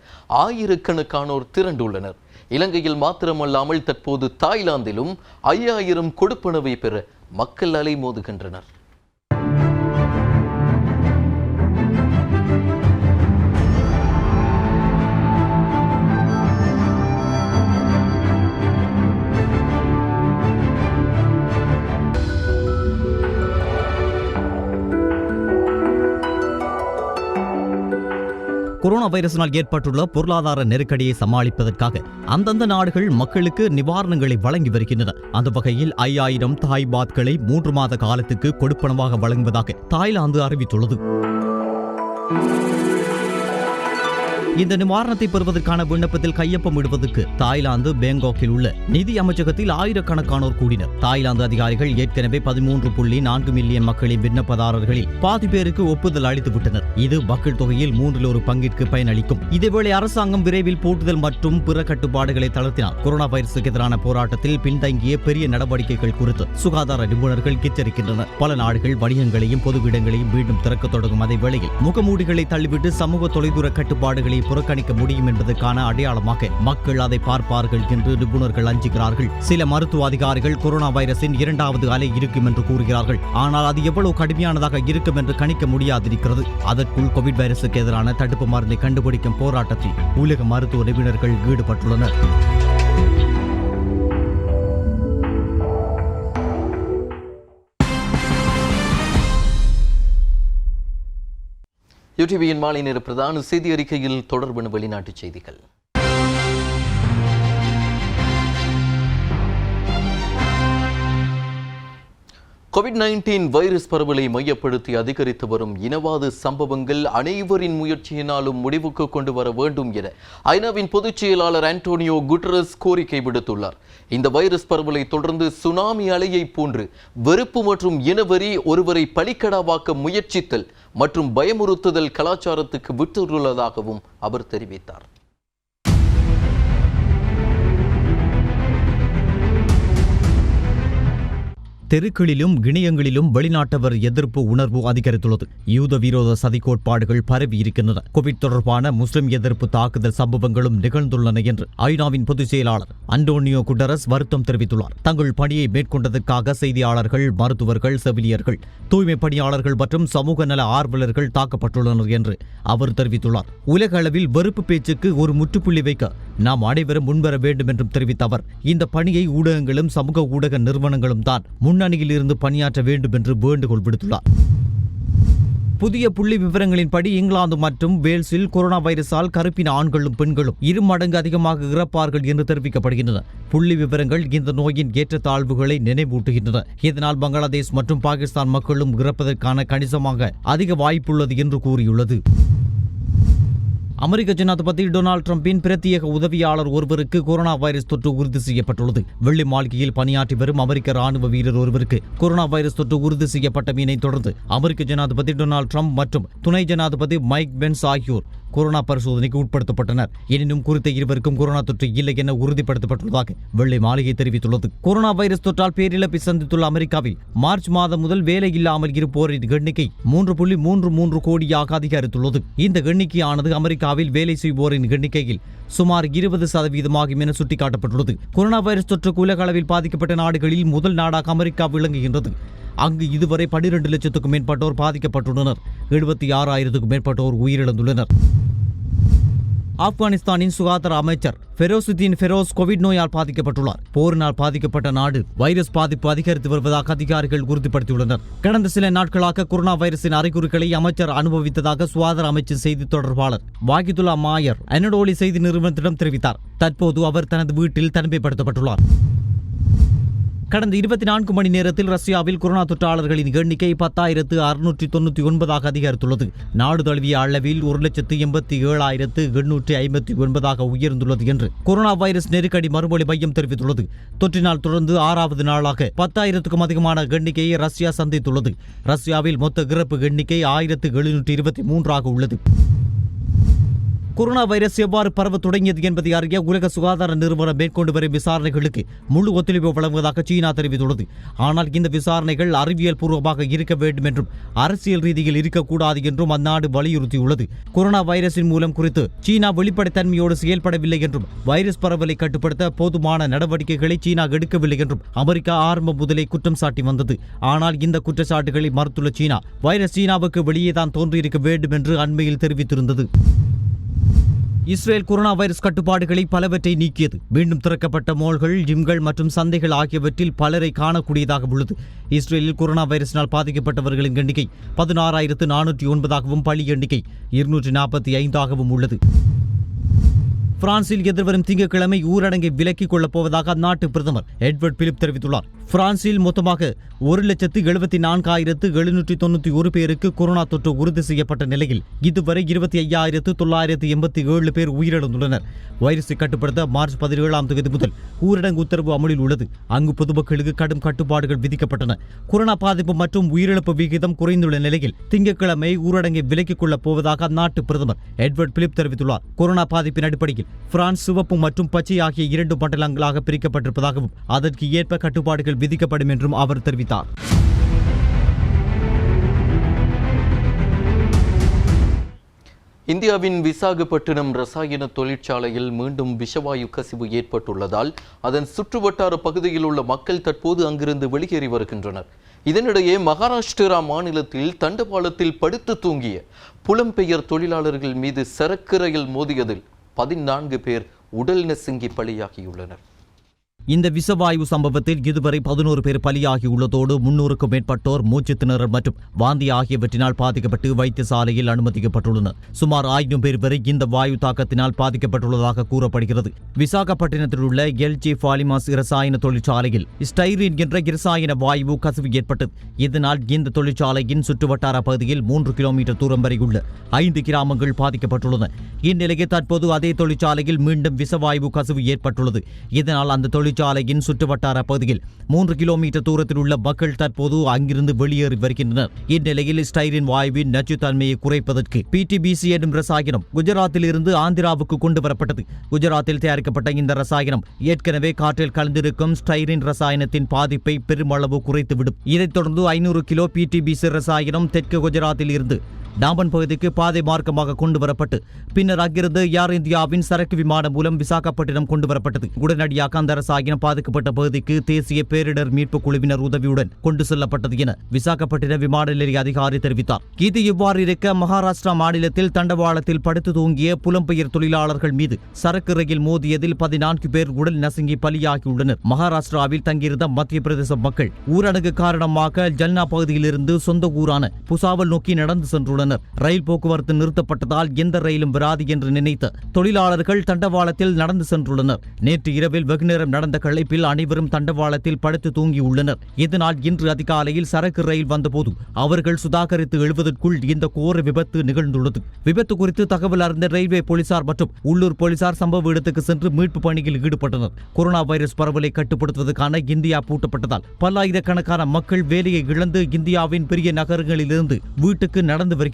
ஆயிரக்கணக்கானோர் திரண்டுள்ளனர். இலங்கையில் மாத்திரமல்லாமல் தற்போது தாய்லாந்திலும் 5000 கொடுப்பனவை பெற மக்கள் அலைமோதுகின்றனர். கொரோனா வைரஸினால் ஏற்பட்டுள்ள பொருளாதார நெருக்கடியை சமாளிப்பதற்காக அந்தந்த நாடுகள் மக்களுக்கு நிவாரணங்களை வழங்கி வருகின்றன. அந்த வகையில் 5000 தாய் பாத்களை 3 மாத காலத்துக்கு கொடுப்பனவாக வழங்குவதாக தாய்லாந்து அறிவித்துள்ளது. இந்த நிவாரணத்தை பெறுவதற்கான விண்ணப்பத்தில் கையொப்பமிடுவதற்கு தாய்லாந்து பேங்காக்கில் உள்ள நிதி அமைச்சகத்தில் ஆயிரக்கணக்கானோர் கூடினர். தாய்லாந்து அதிகாரிகள் ஏற்கனவே 13.4 மில்லியன் மக்களின் விண்ணப்பதாரர்களில் பாதி பேருக்கு ஒப்புதல் அளித்துவிட்டனர். இது மக்கள் தொகையில் 1/3 பங்கிற்கு பயனளிக்கும். இதேவேளை அரசாங்கம் விரைவில் பூட்டுதல் மற்றும் பிற கட்டுப்பாடுகளை தளர்த்தினால் கொரோனா வைரசுக்கு எதிரான போராட்டத்தில் பின்தங்கிய பெரிய நடவடிக்கைகள் குறித்து சுகாதார நிபுணர்கள் எச்சரிக்கின்றனர். பல நாடுகள் வணிகங்களையும் பொது இடங்களையும் மீண்டும் திறக்க தொடங்கும் அதே வேளையில் முகமூடிகளை தள்ளிவிட்டு சமூக தொலைதூர கட்டுப்பாடுகளை புறக்கணிக்க முடியும் என்பதற்கான அடையாளமாக மக்கள் அதை பார்ப்பார்கள் என்று நிபுணர்கள் அஞ்சுகிறார்கள். சில மருத்துவ அதிகாரிகள் கொரோனா வைரஸின் 2வது அலை இருக்கும் என்று கூறுகிறார்கள். ஆனால் அது எவ்வளவு கடுமையானதாக இருக்கும் என்று கணிக்க முடியாதிருக்கிறது. அதற்குள் கோவிட் வைரஸுக்கு எதிரான தடுப்பு மருந்தை கண்டுபிடிக்கும் போராட்டத்தில் உலக மருத்துவ நிபுணர்கள் ஈடுபட்டுள்ளனர். யூடிவியின் மாலை நேர பிரதான செய்தி அறிக்கையில் தொடர்பான வெளிநாட்டுச் செய்திகள். கோவிட்-19 வைரஸ் பரவலை மையப்படுத்தி அதிகரித்து வரும் இனவாத சம்பவங்கள் அனைவரின் முயற்சியினாலும் முடிவுக்கு கொண்டு வர வேண்டும் என ஐநாவின் பொதுச் செயலாளர் ஆண்டோனியோ குட்டரஸ் கோரிக்கை விடுத்துள்ளார். இந்த வைரஸ் பரவலை தொடர்ந்து சுனாமி அலையை போன்று வெறுப்பு மற்றும் இனவெறி, ஒருவரை பலிக்கடாவாக்க முயற்சித்தல் மற்றும் பயமுறுத்துதல் கலாச்சாரத்துக்கு விட்டுள்ளதாகவும் அவர் தெரிவித்தார். தெருக்களிலும் இணையங்களிலும் வெளிநாட்டவர் எதிர்ப்பு உணர்வு அதிகரித்துள்ளது. யூத விரோத சதி கோட்பாடுகள் பரவி இருக்கின்றன. கோவிட் தொடர்பான முஸ்லிம் எதிர்ப்பு தாக்குதல் சம்பவங்களும் நிகழ்ந்துள்ளன என்று ஐநாவின் பொதுச் செயலாளர் அண்டோனியோ குட்டரஸ் வருத்தம் தெரிவித்துள்ளார். தங்கள் பணியை மேற்கொண்டதற்காக செய்தியாளர்கள், மருத்துவர்கள், செவிலியர்கள், தூய்மை பணியாளர்கள் மற்றும் சமூக நல ஆர்வலர்கள் தாக்கப்பட்டுள்ளனர் என்று அவர் தெரிவித்துள்ளார். உலக அளவில் வெறுப்பு பேச்சுக்கு ஒரு முற்றுப்புள்ளி வைக்க நாம் அனைவரும் முன்வர வேண்டும் என்றும் தெரிவித்த அவர், இந்த பணியை ஊடகங்களும் சமூக ஊடக நிறுவனங்களும் தான் முன்னணியில் இருந்து பணியாற்ற வேண்டும் என்று வேண்டுகோள் விடுத்துள்ளார். புதிய புள்ளி விவரங்களின்படி இங்கிலாந்து மற்றும் வேல்ஸில் கொரோனா வைரஸால் கருப்பின ஆண்களும் பெண்களும் 2 மடங்கு அதிகமாக இறப்பார்கள் என்று தெரிவிக்கப்படுகின்றன. புள்ளி விவரங்கள் இந்த நோயின் ஏற்றத்தாழ்வுகளை நினைவூட்டுகின்றன. இதனால் பங்களாதேஷ் மற்றும் பாகிஸ்தான் மக்களும் இறப்பதற்கான கணிசமாக அதிக வாய்ப்புள்ளது என்று கூறியுள்ளது. அமெரிக்க ஜனாதிபதி டொனால்டு டிரம்பின் பிரத்யேக உதவியாளர் ஒருவருக்கு கொரோனா வைரஸ் தொற்று உறுதி செய்யப்பட்டுள்ளது. வெள்ளி மாளிகையில் பணியாற்றி வரும் அமெரிக்க ராணுவ வீரர் ஒருவருக்கு கொரோனா வைரஸ் தொற்று உறுதி செய்யப்பட்டமையினை தொடர்ந்து அமெரிக்க ஜனாதிபதி டொனால்டு டிரம்ப் மற்றும் துணை ஜனாதிபதி மைக் பென்ஸ் ஆகியோர் கொரோனா பரிசோதனைக்கு உட்படுத்தப்பட்டனர். எனினும் குறித்த இருவருக்கும் கொரோனா தொற்று இல்லை என உறுதிப்படுத்தப்பட்டுள்ளதாக வெள்ளை மாளிகை தெரிவித்துள்ளது. கொரோனா வைரஸ் தொற்றால் பேரிழப்பை சந்தித்துள்ள அமெரிக்காவில் மார்ச் மாதம் முதல் வேலை இல்லாமல் இருப்போரின் எண்ணிக்கை 3.33 கோடியாக அதிகரித்துள்ளது. இந்த எண்ணிக்கையானது அமெரிக்காவில் வேலை செய்வோரின் எண்ணிக்கையில் சுமார் 20% என சுட்டிக்காட்டப்பட்டுள்ளது. கொரோனா வைரஸ் தொற்றுக்கு உலக அளவில் பாதிக்கப்பட்ட நாடுகளில் முதல் நாடாக அமெரிக்கா விளங்குகின்றது. அங்கு இதுவரை 12 லட்சத்துக்கும் மேற்பட்டோர் பாதிக்கப்பட்டுள்ளனர். 76,000க்கும் மேற்பட்டோர் உயிரிழந்துள்ளனர். ஆப்கானிஸ்தானின் சுகாதார அமைச்சர் ஃபெரோசுதீன் ஃபெரோஸ் கோவிட் நோயால் பாதிக்கப்பட்டுள்ளார். போரினால் பாதிக்கப்பட்ட நாடு வைரஸ் பாதிப்பு அதிகரித்து வருவதாக அதிகாரிகள் உறுதிப்படுத்தியுள்ளனர். கடந்த சில நாட்களாக கொரோனா வைரஸின் அறிகுறிகளை அமைச்சர் அனுபவித்ததாக சுகாதார அமைச்சின் செய்தி தொடர்பாளர் வாகிதுல்லா மாயர் அனடோலி செய்தி நிறுவனத்திடம் தெரிவித்தார். தற்போது அவர் தனது வீட்டில் தனிமைப்படுத்தப்பட்டுள்ளார். கடந்த 24 மணி நேரத்தில் ரஷ்யாவில் கொரோனா தொற்றாளர்களின் எண்ணிக்கை 10,699 அதிகரித்துள்ளது. நாடு தழுவிய அளவில் 1,87,859 உயர்ந்துள்ளது என்று கொரோனா வைரஸ் நெருக்கடி மறுமொழி மையம் தெரிவித்துள்ளது. தொற்றினால் தொடர்ந்து 6வது நாளாக 10,000க்கும் அதிகமான எண்ணிக்கையை ரஷ்யா சந்தித்துள்ளது. ரஷ்யாவில் மொத்த இறப்பு எண்ணிக்கை 1,723 உள்ளது. கொரோனா வைரஸ் எவ்வாறு பரவ தொடங்கியது என்பதை அறிய உலக சுகாதார நிறுவனம் மேற்கொண்டு வரும் விசாரணைகளுக்கு முழு ஒத்துழைப்பு வழங்குவதாக சீனா தெரிவித்துள்ளது. ஆனால் இந்த விசாரணைகள் அறிவியல் பூர்வமாக இருக்க வேண்டும் என்றும் அரசியல் ரீதியில் இருக்கக்கூடாது என்றும் அந்நாடு வலியுறுத்தியுள்ளது. கொரோனா வைரஸின் மூலம் குறித்து சீனா வெளிப்படைத்தன்மையோடு செயல்படவில்லை என்றும் வைரஸ் பரவலை கட்டுப்படுத்த போதுமான நடவடிக்கைகளை சீனா எடுக்கவில்லை என்றும் அமெரிக்கா ஆரம்ப முதலே குற்றம் சாட்டி வந்தது. ஆனால் இந்த குற்றச்சாட்டுகளை மறுத்துள்ள சீனா வைரஸ் சீனாவுக்கு வெளியேதான் தோன்றியிருக்க வேண்டும் என்று அண்மையில் தெரிவித்திருந்தது. இஸ்ரேல் கொரோனா வைரஸ் கட்டுப்பாடுகளை பலவற்றை நீக்கியது. மீண்டும் திறக்கப்பட்ட மால்கள், ஜிம்கள் மற்றும் சந்தைகள் ஆகியவற்றில் பலரை காணக்கூடியதாக உள்ளது. இஸ்ரேலில் கொரோனா வைரஸினால் பாதிக்கப்பட்டவர்களின் எண்ணிக்கை 16,409 பலி எண்ணிக்கை 245 உள்ளது. பிரான்சில் எதிர்வரும் திங்கட்கிழமை ஊரடங்கை விலக்கிக் கொள்ளப் போவதாக அந்நாட்டு பிரதமர் எட்வர்ட் பிலிப் தெரிவித்துள்ளார். பிரான்சில் மொத்தமாக 1,74,791 பேருக்கு கொரோனா தொற்று உறுதி செய்யப்பட்ட நிலையில் இதுவரை 25,987 பேர் உயிரிழந்துள்ளனர். வைரஸை கட்டுப்படுத்த மார்ச் 17ஆம் தேதி முதல் ஊரடங்கு உத்தரவு அமலில் உள்ளது. அங்கு பொதுமக்களுக்கு கடும் கட்டுப்பாடுகள் விதிக்கப்பட்டன. கொரோனா பாதிப்பு மற்றும் உயிரிழப்பு விகிதம் குறைந்துள்ள நிலையில் திங்கட்கிழமை ஊரடங்கை விலக்கிக் கொள்ளப் போவதாக அந்நாட்டு பிரதமர் எட்வர்ட் பிலிப் தெரிவித்துள்ளார். கொரோனா பாதிப்பின் அடிப்படையில் பிரான்ஸ் சிவப்பு மற்றும் பச்சை ஆகிய 2 மண்டலங்களாக பிரிக்கப்பட்டிருப்பதாகவும் அதற்கு ஏற்ப கட்டுப்பாடுகள் விதிக்கப்படும் என்றும் அவர் தெரிவித்தார். இந்தியாவின் விசாகப்பட்டினம் ரசாயன தொழிற்சாலையில் மீண்டும் விஷவாயு கசிவு ஏற்பட்டுள்ளதால் அதன் சுற்றுவட்டார பகுதியில் உள்ள மக்கள் தற்போது அங்கிருந்து வெளியேறி வருகின்றனர். இதனிடையே மகாராஷ்டிரா மாநிலத்தில் தண்டவாளத்தில் படுத்து தூங்கிய புலம்பெயர் தொழிலாளர்கள் மீது சரக்கு ரயில் மோதியதில் 14 பேர் உடல் நசுங்கி பலியாகியுள்ளனர். இந்த விஷவாயு சம்பவத்தில் இதுவரை 11 பேர் பலியாகியுள்ளதோடு 300க்கும் மேற்பட்டோர் மூச்சு திணறல் மற்றும் வாந்தி ஆகியவற்றினால் பாதிக்கப்பட்டு வைத்தியசாலையில் அனுமதிக்கப்பட்டுள்ளனர். சுமார் 1000 பேர் வரை இந்த வாயு தாக்கத்தினால் பாதிக்கப்பட்டுள்ளதாக கூறப்படுகிறது. விசாகப்பட்டினத்தில் உள்ள எல்ஜி பாலிமாஸ் இரசாயன தொழிற்சாலையில் ஸ்டைரீன் என்ற இரசாயன வாயு கசிவு ஏற்பட்டது. இதனால் இந்த தொழிற்சாலையின் சுற்றுவட்டார பகுதியில் 3 கிலோமீட்டர் தூரம் வரை உள்ள 5 கிராமங்கள் பாதிக்கப்பட்டுள்ளன. இந்நிலையில் தற்போது அதே தொழிற்சாலையில் மீண்டும் விஷவாயு கசிவு ஏற்பட்டுள்ளது. இதனால் அந்த தொழிற்சாலை சிறைச்சாலையின் சுற்றுவட்டார பகுதியில் 3 கிலோமீட்டர் தூரத்தில் உள்ள மக்கள் தற்போது அங்கிருந்து வெளியேறி வருகின்றனர். இந்நிலையில் ஸ்டைரின் வாயுவின் நச்சுத்தன்மையை குறைப்பதற்கு PTBC எனும் ரசாயனம் குஜராத்தில் இருந்து ஆந்திராவுக்கு கொண்டு வரப்பட்டது. குஜராத்தில் தயாரிக்கப்பட்ட இந்த ரசாயனம் ஏற்கனவே காற்றில் கலந்திருக்கும் ஸ்டைரின் ரசாயனத்தின் பாதிப்பை பெருமளவு குறைத்துவிடும். இதைத் தொடர்ந்து 500 கிலோ PTBC ரசாயனம் தெற்கு குஜராத்தில் இருந்து டாமன் பகுதிக்கு பாதை மார்க்கமாக கொண்டு வரப்பட்டு பின்னர் அங்கிருந்து ஏர் இந்தியாவின் சரக்கு விமானம் மூலம் விசாகப்பட்டினம் கொண்டு வரப்பட்டது. உடனடியாக அந்த ரசாயனம் பாதிக்கப்பட்ட பகுதிக்கு தேசிய பேரிடர் மீட்பு குழுவினர் உதவியுடன் கொண்டு செல்லப்பட்டது என விசாகப்பட்டினம் விமான நிலைய அதிகாரி தெரிவித்தார். இது இவ்வாறு இருக்க மகாராஷ்டிரா மாநிலத்தில் தண்டவாளத்தில் படுத்து தூங்கிய புலம்பெயர் தொழிலாளர்கள் மீது சரக்கு ரயில் மோதியதில் 14 பேர் உடல் நசுங்கி பலியாகியுள்ளனர். மகாராஷ்டிராவில் தங்கியிருந்த மத்திய பிரதேச மக்கள் ஊரடங்கு காரணமாக ஜல்னா பகுதியிலிருந்து சொந்த ஊரான புசாவல் நோக்கி நடந்து சென்றுள்ளனர். ரயில் போக்குவரத்து நிறுத்தப்பட்டதால் எந்த ரயிலும் வராது என்று நினைத்த தொழிலாளர்கள் தண்டவாளத்தில் நடந்து சென்றுள்ளனர். நேற்று இரவில் வெகுநேரம் நடந்த களைப்பில் அனைவரும் தண்டவாளத்தில் படுத்து தூங்கியுள்ளனர். இதனால் இன்று அதிகாலையில் சரக்கு ரயில் வந்தபோது அவர்கள் சுதாகரித்து எழுவதற்குள் இந்த கோர விபத்து நிகழ்ந்துள்ளது. விபத்து குறித்து தகவல் அறிந்த ரயில்வே போலீசார் மற்றும் உள்ளூர் போலீசார் சம்பவ இடத்துக்கு சென்று மீட்பு பணியில் ஈடுபட்டனர். கொரோனா வைரஸ் பரவலை கட்டுப்படுத்துவதற்கான இந்தியா பூட்டப்பட்டதால் பல்லாயிரக்கணக்கான மக்கள் வேலையை இழந்து இந்தியாவின் பெரிய நகரங்களிலிருந்து வீட்டுக்கு நடந்து வருகின்றனர்.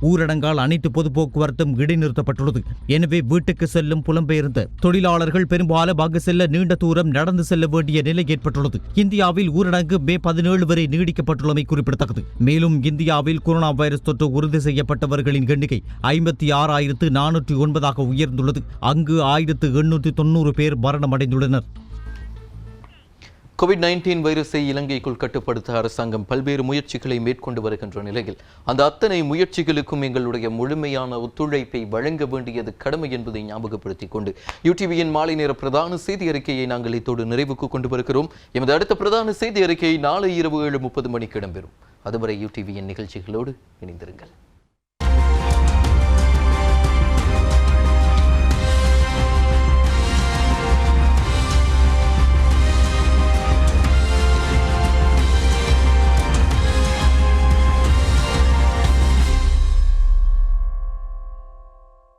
ஊரடங்கால் அனைத்து பொது போக்குவரத்தும் இடைநிறுத்தப்பட்டுள்ளது. எனவே வீட்டுக்கு செல்லும் புலம்பெயர்ந்த தொழிலாளர்கள் பெரும்பாலும் அங்கு செல்ல நீண்ட தூரம் நடந்து செல்ல வேண்டிய நிலை ஏற்பட்டுள்ளது. இந்தியாவில் ஊரடங்கு மே 17 வரை நீடிக்கப்பட்டுள்ளமை குறிப்பிடத்தக்கது. மேலும் இந்தியாவில் கொரோனா வைரஸ் தொற்று உறுதி செய்யப்பட்டவர்களின் எண்ணிக்கை 56,409 உயர்ந்துள்ளது. அங்கு 1,890 பேர் மரணமடைந்துள்ளனர். COVID-19 வைரஸை இலங்கைக்குள் கட்டுப்படுத்த அரசாங்கம் பல்வேறு முயற்சிகளை மேற்கொண்டு வருகின்ற நிலையில் அந்த அத்தனை முயற்சிகளுக்கும் எங்களுடைய முழுமையான ஒத்துழைப்பை வழங்க வேண்டியது கடமை என்பதை ஞாபகப்படுத்திக் கொண்டு UTVயின் மாலை நேர பிரதான செய்தி அறிக்கையை நாங்கள் இத்தோடு நிறைவுக்கு கொண்டு வருகிறோம். எமது அடுத்த பிரதான செய்தி அறிக்கை நாளை இரவு 7:30 மணிக்கு இடம்பெறும். அதுவரை UTVயின் நிகழ்ச்சிகளோடு இணைந்திருங்கள்.